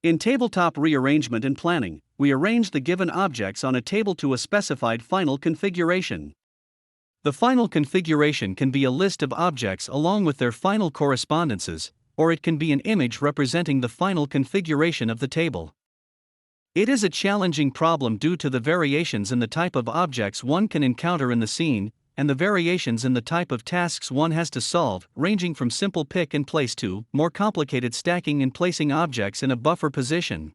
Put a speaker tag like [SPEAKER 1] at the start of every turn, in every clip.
[SPEAKER 1] In tabletop rearrangement and planning, we arrange the given objects on a table to a specified final configuration. The final configuration can be a list of objects along with their final correspondences, or it can be an image representing the final configuration of the table. It is a challenging problem due to the variations in the type of objects one can encounter in the scene, and the variations in the type of tasks one has to solve, ranging from simple pick and place to more complicated stacking and placing objects in a buffer position.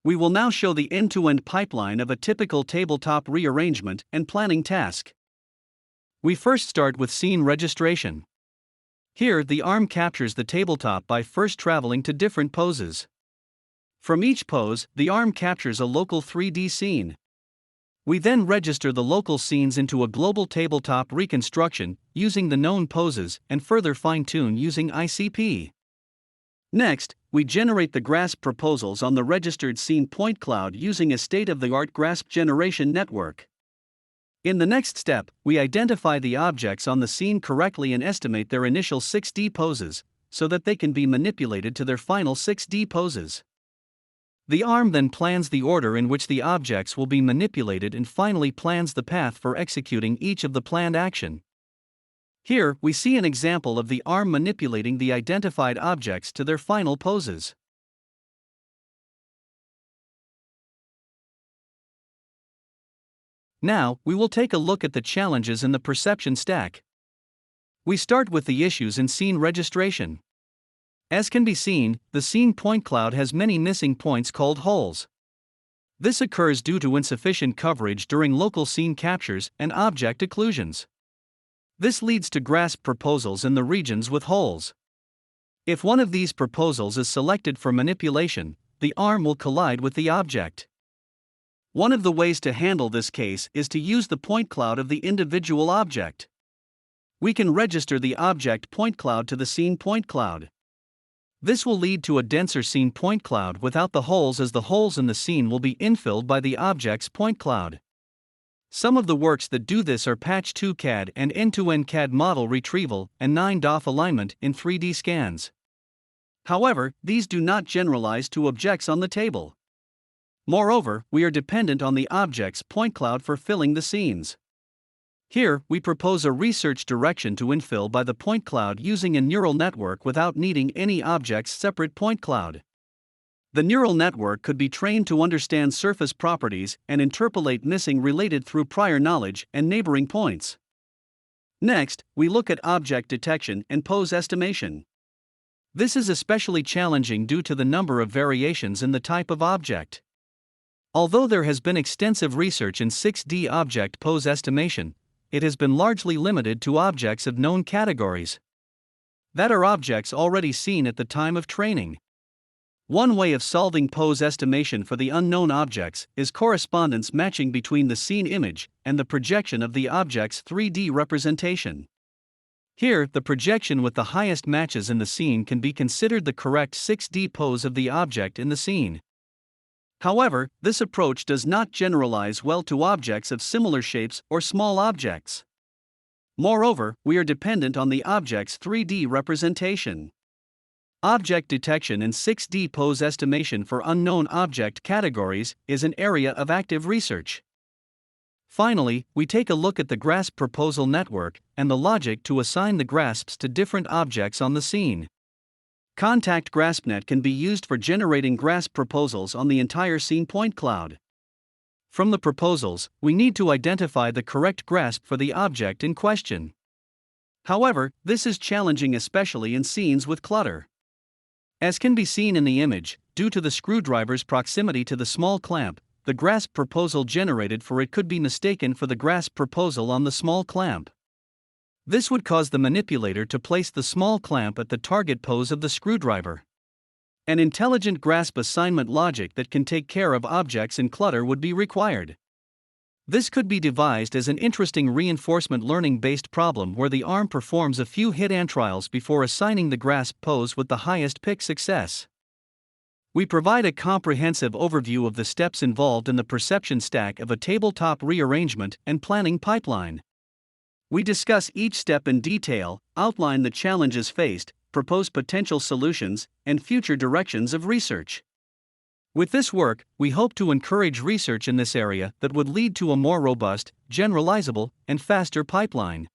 [SPEAKER 1] We will now show the end-to-end pipeline of a typical tabletop rearrangement and planning task. We first start with scene registration. Here, the arm captures the tabletop by first traveling to different poses. From each pose, the arm captures a local 3D scene. We then register the local scenes into a global tabletop reconstruction, using the known poses, and further fine-tune using ICP. Next, we generate the grasp proposals on the registered scene point cloud using a state-of-the-art grasp generation network. In the next step, we identify the objects on the scene correctly and estimate their initial 6D poses, so that they can be manipulated to their final 6D poses. The arm then plans the order in which the objects will be manipulated and finally plans the path for executing each of the planned action. Here, we see an example of the arm manipulating the identified objects to their final poses. Now, we will take a look at the challenges in the perception stack. We start with the issues in scene registration. As can be seen, the scene point cloud has many missing points called holes. This occurs due to insufficient coverage during local scene captures and object occlusions. This leads to grasp proposals in the regions with holes. If one of these proposals is selected for manipulation, the arm will collide with the object. One of the ways to handle this case is to use the point cloud of the individual object. We can register the object point cloud to the scene point cloud. This will lead to a denser scene point cloud without the holes, as the holes in the scene will be infilled by the object's point cloud. Some of the works that do this are Patch 2 CAD and End-to-End CAD model retrieval and 9-DOF alignment in 3D scans. However, these do not generalize to objects on the table. Moreover, we are dependent on the object's point cloud for filling the scenes. Here, we propose a research direction to infill by the point cloud using a neural network without needing any object's separate point cloud. The neural network could be trained to understand surface properties and interpolate missing related through prior knowledge and neighboring points. Next, we look at object detection and pose estimation. This is especially challenging due to the number of variations in the type of object. Although there has been extensive research in 6D object pose estimation, it has been largely limited to objects of known categories. That are objects already seen at the time of training. One way of solving pose estimation for the unknown objects is correspondence matching between the scene image and the projection of the object's 3D representation. Here, the projection with the highest matches in the scene can be considered the correct 6D pose of the object in the scene. However, this approach does not generalize well to objects of similar shapes or small objects. Moreover, we are dependent on the object's 3D representation. Object detection and 6D pose estimation for unknown object categories is an area of active research. Finally, we take a look at the grasp proposal network and the logic to assign the grasps to different objects on the scene. Contact GraspNet can be used for generating grasp proposals on the entire scene point cloud. From the proposals, we need to identify the correct grasp for the object in question. However, this is challenging especially in scenes with clutter. As can be seen in the image, due to the screwdriver's proximity to the small clamp, the grasp proposal generated for it could be mistaken for the grasp proposal on the small clamp. This would cause the manipulator to place the small clamp at the target pose of the screwdriver. An intelligent grasp assignment logic that can take care of objects in clutter would be required. This could be devised as an interesting reinforcement learning-based problem where the arm performs a few hit-and trials before assigning the grasp pose with the highest pick success. We provide a comprehensive overview of the steps involved in the perception stack of a tabletop rearrangement and planning pipeline. We discuss each step in detail, outline the challenges faced, propose potential solutions, and future directions of research. With this work, we hope to encourage research in this area that would lead to a more robust, generalizable, and faster pipeline.